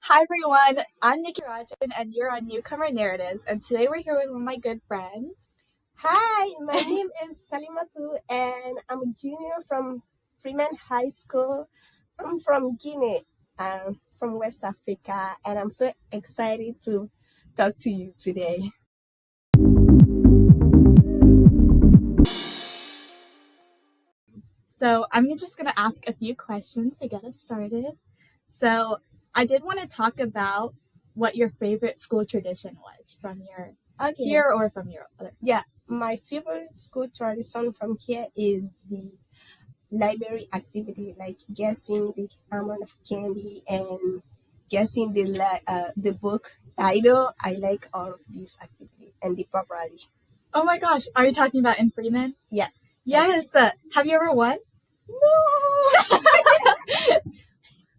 Hi everyone, I'm Nikki Rajan and you're on Newcomer Narratives, and today we're here with one of my good friends. Hi, my name is Salimatou and I'm a junior from Freeman High School. I'm from Guinea, from West Africa, and I'm so excited to talk to you today. So I'm just going to ask a few questions to get us started. So I did want to talk about what your favorite school tradition was from your here or from your other. Yeah, my favorite school tradition from here is the library activity, like guessing the amount of candy and guessing the book title. I like all of these activities and the properly. Oh my gosh, are you talking about in Freeman? Yeah. Yes. Have you ever won? No.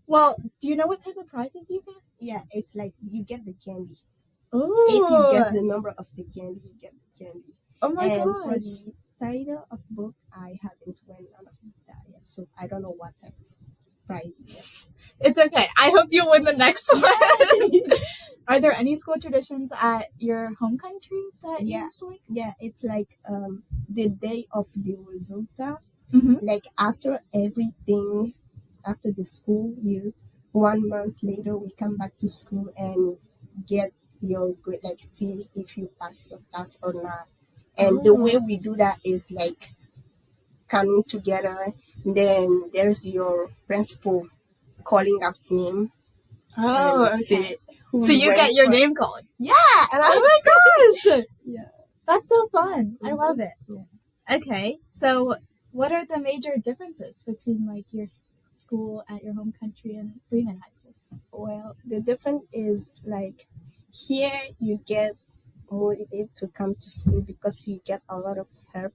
Well, do you know what type of prizes you get? Yeah, it's like you get the candy. Oh. If you guess the number of the candy, you get the candy. Oh my And gosh. for the title of book, I haven't won none of that yet, so I don't know what type of prize you get. It's okay. I hope you win the next one. Are there any school traditions at your home country that you like? Yeah, it's like the day of the resulta. Mm-hmm. Like after everything, after the school year, 1 month later, we come back to school and get your grade, like see if you pass your class or not. And the way we do that is like coming together. Then there's your principal calling out name. Oh, and okay. Say who So you get your name called. Yeah. And Oh my gosh. Yeah. That's so fun. I love it. Yeah. Okay. So what are the major differences between like your school at your home country and Freeman High School? Well, the difference is like here you get motivated to come to school because you get a lot of help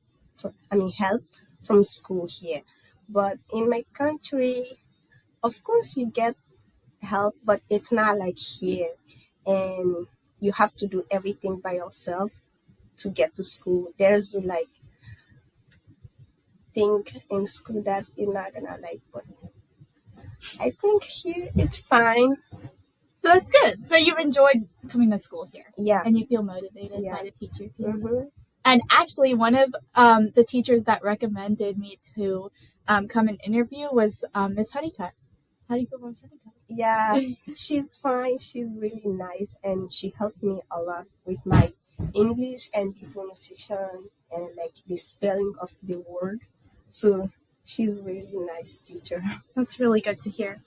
from school here. But in my country, of course you get help, but it's not like here. And you have to do everything by yourself to get to school. There's like thing in school that you're not gonna like, but I think here it's fine. So that's good. So you've enjoyed coming to school here. Yeah. And you feel motivated by the teachers here. Mm-hmm. And actually, one of the teachers that recommended me to come and interview was Miss Honeycutt. How do you feel about Miss Honeycutt? Yeah, she's fine. She's really nice, and she helped me a lot with my English and the pronunciation and like the spelling of the word. So she's really nice teacher. That's really good to hear.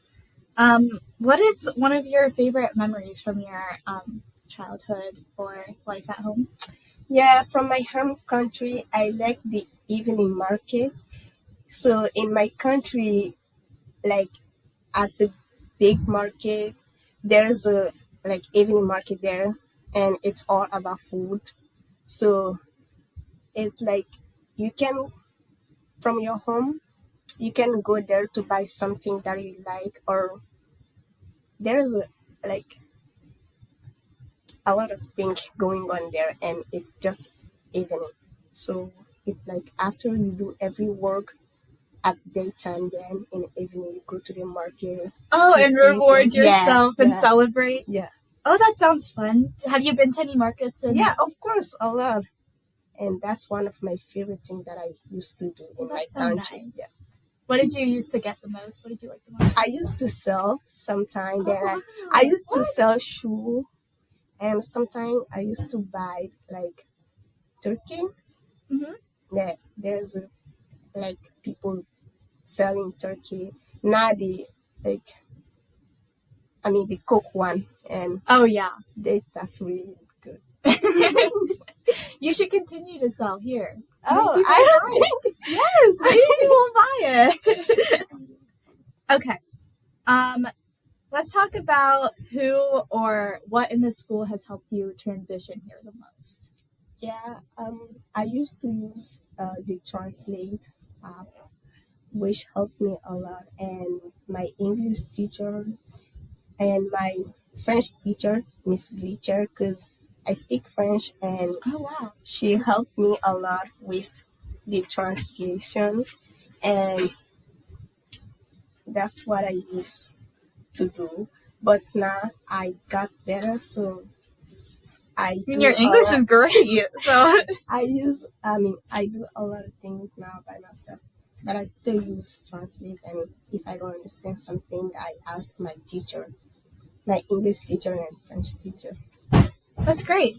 What is one of your favorite memories from your childhood or life at home? Yeah, from my home country, I like the evening market. So in my country, like at the big market, there's a like evening market there, and it's all about food. So it's like you can from your home you can go there to buy something that you like, or there's like a lot of things going on there, and it's just evening. So it's like after you do every work at daytime, then in the evening you go to the market. Oh, and reward yourself and celebrate. Yeah. Oh, that sounds fun. Have you been to any markets? Yeah, of course, a lot. And that's one of my favorite things that I used to do in my country. Nice. Yeah. What did you used to get the most? What did you like the most? I used to sell sometimes. I used to sell shoe, and sometimes I used to buy like turkey. Mm-hmm. Yeah, there's like people selling turkey. Not the like, I mean the cook one, and oh yeah, that's really good. You should continue to sell here. Oh, I don't think. Yes, maybe people will buy it. Okay. Let's talk about who or what in the school has helped you transition here the most. Yeah, I used to use the Translate app, which helped me a lot, and my English teacher and my French teacher, Miss Bleacher, because I speak French, and oh wow, she helped me a lot with the translation, and that's what I used to do. but now I got better, so I do Your English is great. So I do a lot of things now by myself, but I still use Translate. And if I don't understand something, I ask my teacher, my English teacher and French teacher. that's great.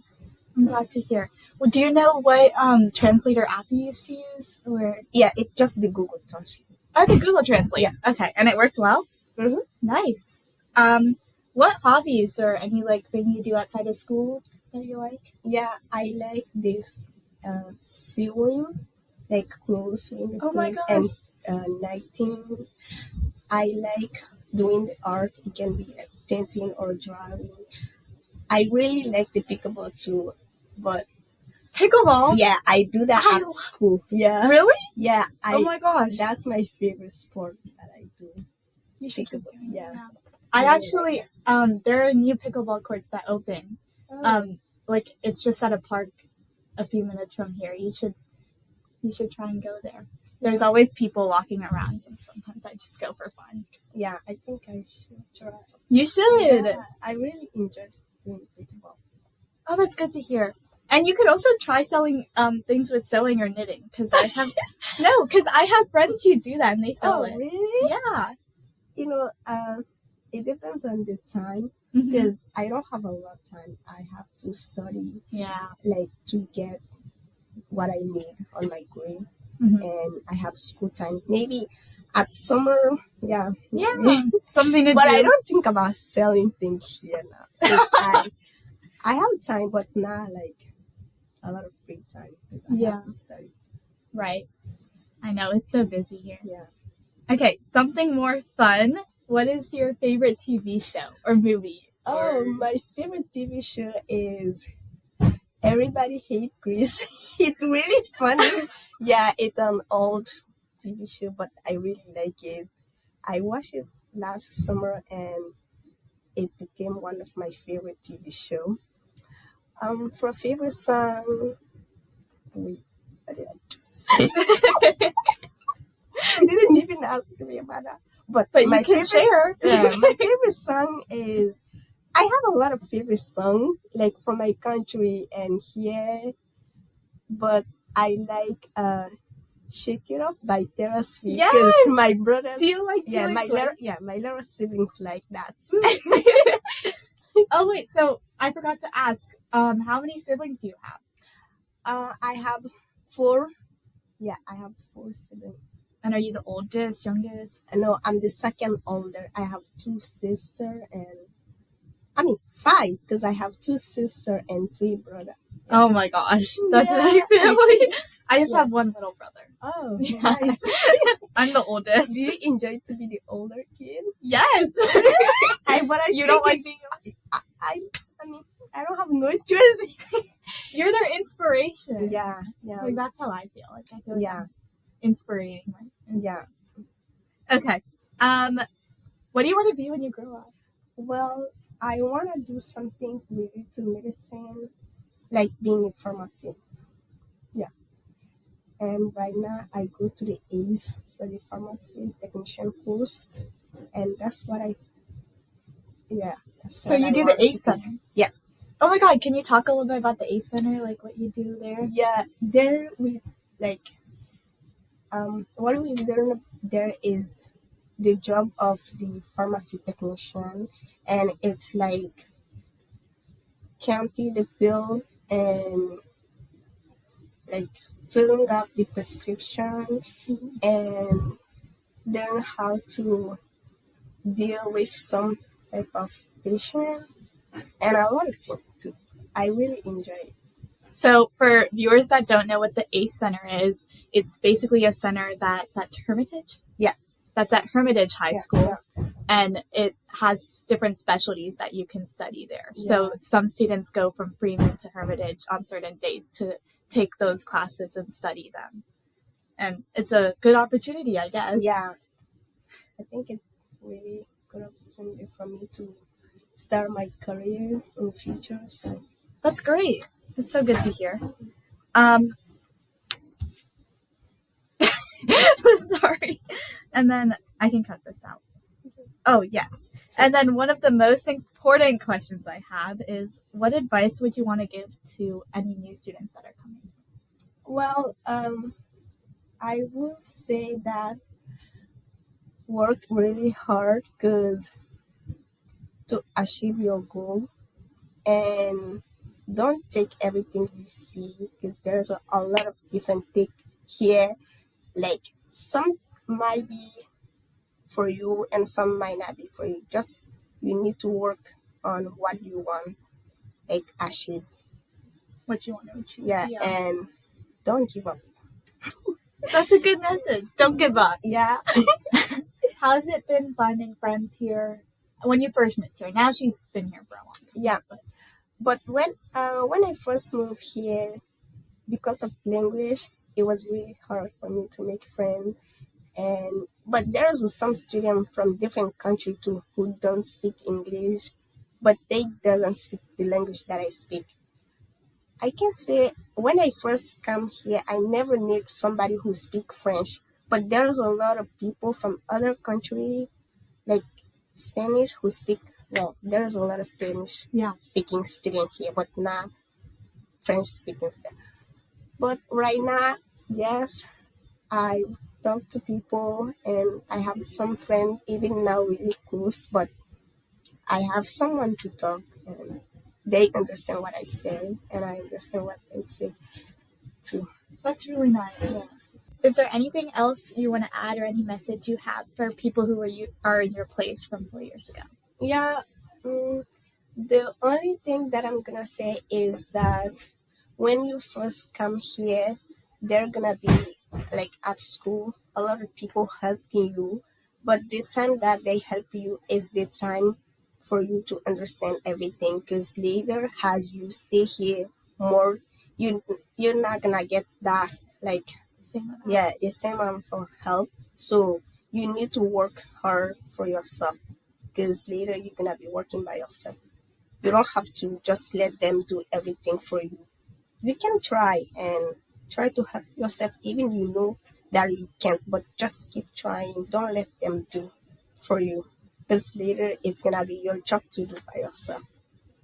I'm glad to hear. Well, do you know what translator app you used to use? Or Yeah, it's just the Google Translate. oh, the Google Translate. Yeah. Okay, and it worked well. Mm-hmm. Nice. What hobbies or any thing you do outside of school that you like? Yeah, I like this sewing, like clothes sewing Oh my clothes gosh. and knitting. I like doing the art. It can be like painting or drawing. I really like the pickleball too, but Pickleball? yeah, I do that I at school. Yeah, Really? yeah. Oh my gosh. That's my favorite sport that I do. You should keep Pickleball. doing it. Yeah. I Really actually there are new pickleball courts that open. Oh. It's just at a park a few minutes from here. You should try and go there. There's always people walking around, so sometimes I just go for fun. Yeah, I think I should try. You should. Yeah, I really enjoyed doing pickleball. Oh, that's good to hear. And you could also try selling things with sewing or knitting, because I have I have friends who do that and they sell it. Really? Yeah. You know, it depends on the time Mhm. because I don't have a lot of time. I have to study, Yeah. like to get what I need on my grade, Mhm. and I have school time. Maybe at summer, yeah, Yeah. Something to but do. I don't think about selling things here now. 'Cause I have time, but not like a lot of free time because I Yeah. have to study. Right. I know, it's so busy here. Yeah. Okay, something more fun. What is your favorite TV show or movie? Oh, Or... my favorite TV show is Everybody Hate Chris. It's really funny. Yeah, it's an old TV show, but I really like it. I watched it last summer and it became one of my favorite TV show. For a favorite song, wait, what did I just say? You didn't even ask me about that. But you my can favorite, share. my favorite song is. I have a lot of favorite songs, like from my country and here, but I like "Shake It Off" by Taylor Swift Yes! because my brothers, Do you like yeah, Taylor Swift? my little siblings like that too. Oh wait, so I forgot to ask. How many siblings do you have? I have 4. Yeah, I have 4 siblings. And are you the oldest, youngest? No, I'm the second older. I have 2 sisters and 5 because I have 2 sisters and 3 brothers. Oh my gosh, that's Yeah. my family. I just Yeah. have one little brother. Oh, Yeah. nice. I'm the oldest. Do you enjoy to be the older kid? Yes. You don't like being. I mean, I don't have no choice. You're their inspiration. Yeah. Like that's how I feel. Like I feel like Yeah. I'm inspiring. Yeah. Okay. What do you want to be when you grow up? Well, I want to do something related to medicine, like being a pharmacist. Yeah. And right now, I go to the ACE for the pharmacy technician course, and that's what I. Yeah. That's So what you I do the want to ACE be. Center. Yeah. Oh my God! Can you talk a little bit about the ACE Center, like what you do there? Yeah. There we like. What we learn there is the job of the pharmacy technician, and it's like counting the bill and like filling up the prescription and learn how to deal with some type of patient and a lot of things too. I really enjoy it. So for viewers that don't know what the ACE Center is, it's basically a center that's at Hermitage. Yeah. That's at Hermitage High Yeah, School. And it has different specialties that you can study there. So some students go from Freeman to Hermitage on certain days to take those classes and study them. And it's a good opportunity, I guess. Yeah. I think it's really good opportunity for me to start my career in the future. So That's great. That's so good to hear. Sorry. And then I can cut this out. Oh, yes. And then one of the most important questions I have is, what advice would you want to give to any new students that are coming? Well, I would say that work really hard because to achieve your goal, and don't take everything you see because there's a lot of different things here. Like some might be for you and some might not be for you. Just you need to work on what you want, like achieve. What you want to achieve? Yeah, and don't give up. That's a good message. Don't give up. Yeah. How has it been finding friends here when you first moved here? Now she's been here for a long time. Yeah. But when I first moved here, because of language, it was really hard for me to make friends. But there's some students from different countries too who don't speak English, but they doesn't speak the language that I speak. I can say when I first come here, I never need somebody who speak French. But there's a lot of people from other country, like Spanish, who speak. Well, there's a lot of Spanish speaking student here, but not French speaking student. But right now, yes, I talk to people and I have some friends, even now really close, but I have someone to talk and they understand what I say and I understand what they say too. That's really nice. Yeah. Is there anything else you want to add or any message you have for people who are in your place from 4 years ago? Yeah, the only thing that I'm gonna say is that when you first come here, they're gonna be like at school, a lot of people helping you, but the time that they help you is the time for you to understand everything. Because later, as you stay here more, you're not gonna get that like the same amount for help. So you need to work hard for yourself because later you're gonna be working by yourself. You don't have to just let them do everything for you. You can try and try to help yourself, even you know that you can't, but just keep trying. Don't let them do for you because later it's gonna be your job to do by yourself.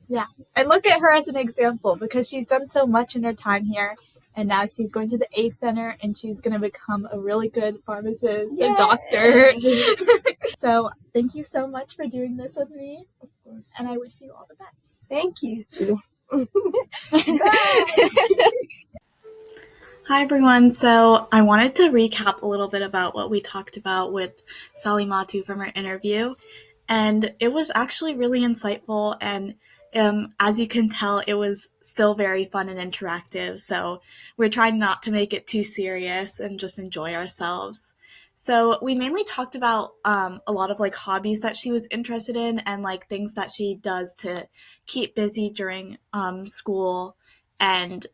Yeah, and look at her as an example because she's done so much in her time here, and now she's going to the ACE Center and she's going to become a really good pharmacist, a doctor. So thank you so much for doing this with me. Of course. And I wish you all the best. Thank you too. Hi everyone, so I wanted to recap a little bit about what we talked about with Salimatou from our interview, and it was actually really insightful, and as you can tell, it was still very fun and interactive, so we're trying not to make it too serious and just enjoy ourselves. So we mainly talked about a lot of like hobbies that she was interested in and like things that she does to keep busy during school and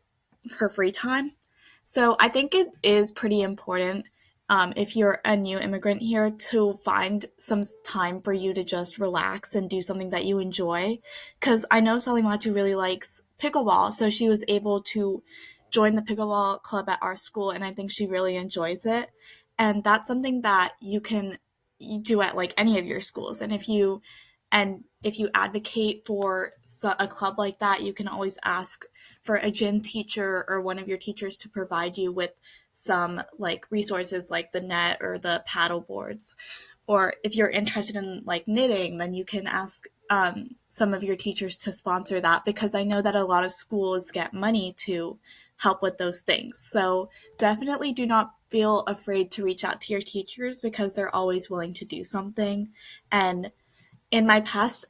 her free time. So I think it is pretty important if you're a new immigrant here to find some time for you to just relax and do something that you enjoy. Because I know Salimatu really likes pickleball, so she was able to join the pickleball club at our school, and I think she really enjoys it. And that's something that you can do at like any of your schools. And if you advocate for a club like that, you can always ask for a gym teacher or one of your teachers to provide you with some like resources like the net or the paddle boards. Or if you're interested in like knitting, then you can ask some of your teachers to sponsor that, because I know that a lot of schools get money to help with those things. So definitely do not feel afraid to reach out to your teachers because they're always willing to do something. And in my past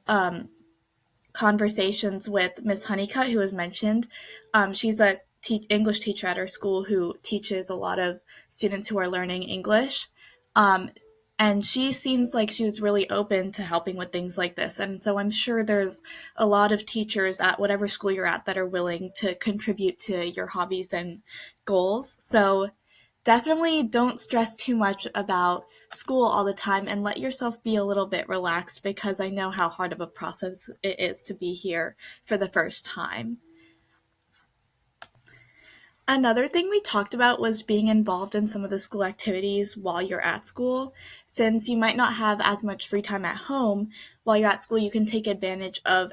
conversations with Miss Honeycutt, who was mentioned, she's a English teacher at our school who teaches a lot of students who are learning English. And she seems like she was really open to helping with things like this. And so I'm sure there's a lot of teachers at whatever school you're at that are willing to contribute to your hobbies and goals. So definitely don't stress too much about school all the time and let yourself be a little bit relaxed, because I know how hard of a process it is to be here for the first time. Another thing we talked about was being involved in some of the school activities while you're at school. Since you might not have as much free time at home, while you're at school, you can take advantage of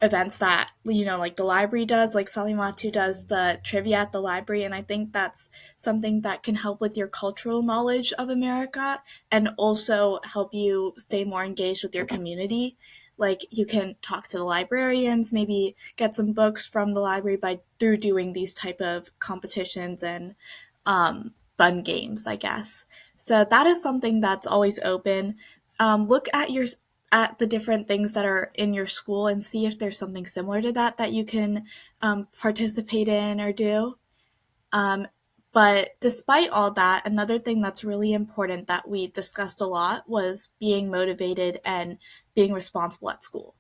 events that, like the library does, like Salimatou does the trivia at the library. And I think that's something that can help with your cultural knowledge of America and also help you stay more engaged with your community. Like you can talk to the librarians, maybe get some books from the library by through doing these type of competitions and fun games, I guess. So that is something that's always open. Look at the different things that are in your school and see if there's something similar to that you can participate in or do. Um, but despite all that, another thing that's really important that we discussed a lot was being motivated and being responsible at school.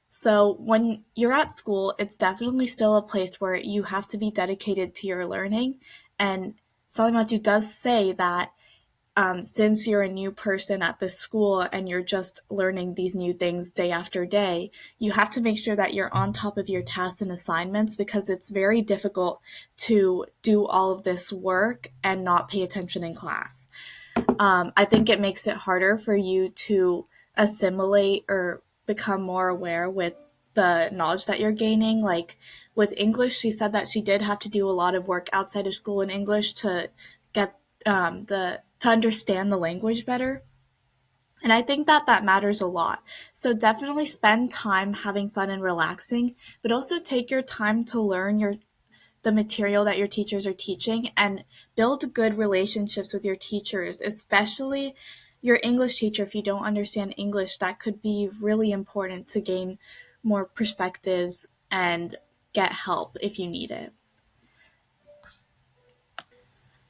So when you're at school, it's definitely still a place where you have to be dedicated to your learning. And Salimatu does say that since you're a new person at this school and you're just learning these new things day after day, you have to make sure that you're on top of your tasks and assignments because it's very difficult to do all of this work and not pay attention in class. I think it makes it harder for you to assimilate or become more aware with the knowledge that you're gaining. Like with English, she said that she did have to do a lot of work outside of school in English to get the to understand the language better. And I think that matters a lot. So definitely spend time having fun and relaxing, but also take your time to learn the material that your teachers are teaching and build good relationships with your teachers, especially your English teacher. If you don't understand English, that could be really important to gain more perspectives and get help if you need it.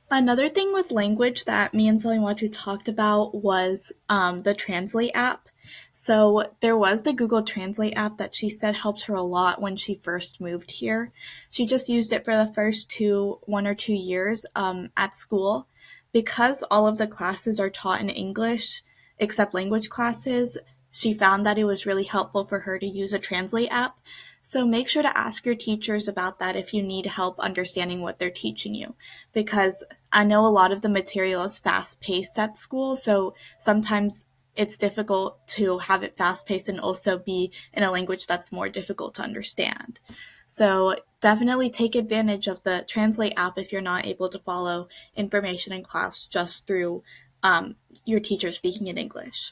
Another thing with language that me and Salimatu talked about was the Translate app. So there was the Google Translate app that she said helped her a lot when she first moved here. She just used it for the first 1 or 2 years at school. Because all of the classes are taught in English, except language classes, she found that it was really helpful for her to use a Translate app. So make sure to ask your teachers about that if you need help understanding what they're teaching you, because I know a lot of the material is fast paced at school, so sometimes it's difficult to have it fast paced and also be in a language that's more difficult to understand. So definitely take advantage of the Translate app if you're not able to follow information in class just through your teacher speaking in English.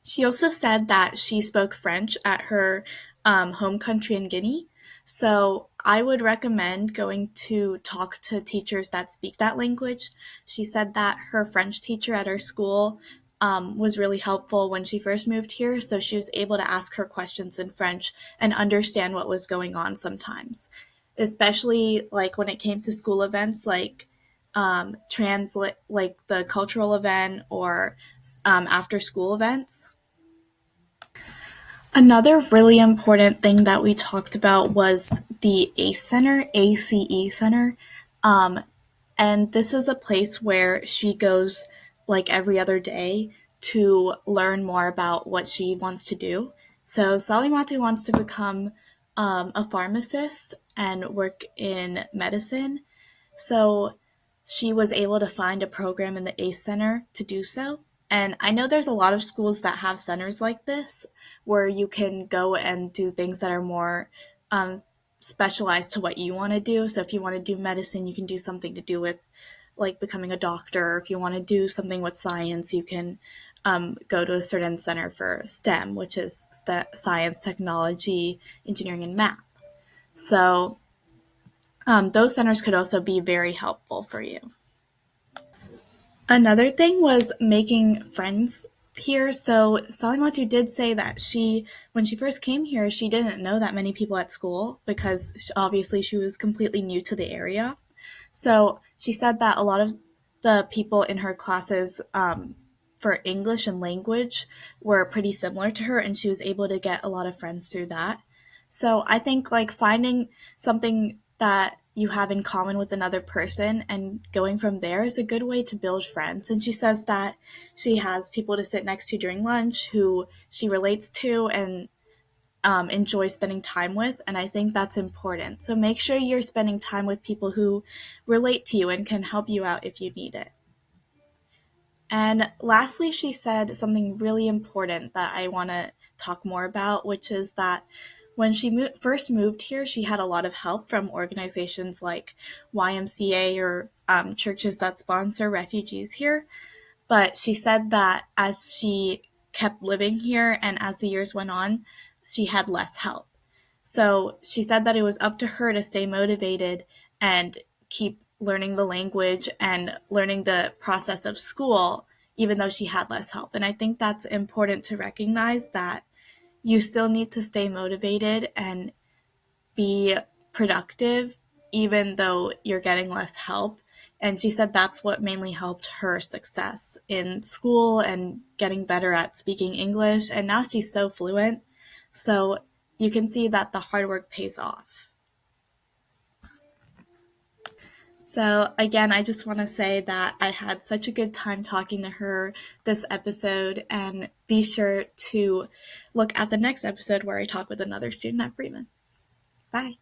She also said that she spoke French at her home country in Guinea. So I would recommend going to talk to teachers that speak that language. She said that her French teacher at her school was really helpful when she first moved here. So she was able to ask her questions in French and understand what was going on sometimes, especially like when it came to school events like translate like the cultural event or after school events. Another really important thing that we talked about was the ACE Center, ACE Center. Um, and this is a place where she goes like every other day to learn more about what she wants to do. So Salimatu wants to become a pharmacist and work in medicine. So she was able to find a program in the ACE Center to do so. And I know there's a lot of schools that have centers like this where you can go and do things that are more um, specialized to what you want to do. So if you want to do medicine, you can do something to do with like becoming a doctor. If you want to do something with science, you can go to a certain center for STEM, which is science, technology, engineering, and math. So those centers could also be very helpful for you. Another thing was making friends here. So Salimatu did say that when she first came here, she didn't know that many people at school because obviously she was completely new to the area. So she said that a lot of the people in her classes for English and language were pretty similar to her, and she was able to get a lot of friends through that. So I think like finding something that you have in common with another person and going from there is a good way to build friends. And she says that she has people to sit next to during lunch who she relates to, and enjoy spending time with, and I think that's important. So make sure you're spending time with people who relate to you and can help you out if you need it. And lastly, she said something really important that I want to talk more about, which is that when she first moved here, she had a lot of help from organizations like YMCA or churches that sponsor refugees here. But she said that as she kept living here and as the years went on, she had less help. So she said that it was up to her to stay motivated and keep learning the language and learning the process of school, even though she had less help. And I think that's important to recognize that you still need to stay motivated and be productive, even though you're getting less help. And she said that's what mainly helped her success in school and getting better at speaking English. And now she's so fluent. So you can see that the hard work pays off. So again, I just want to say that I had such a good time talking to her this episode, and be sure to look at the next episode where I talk with another student at Bremen. Bye.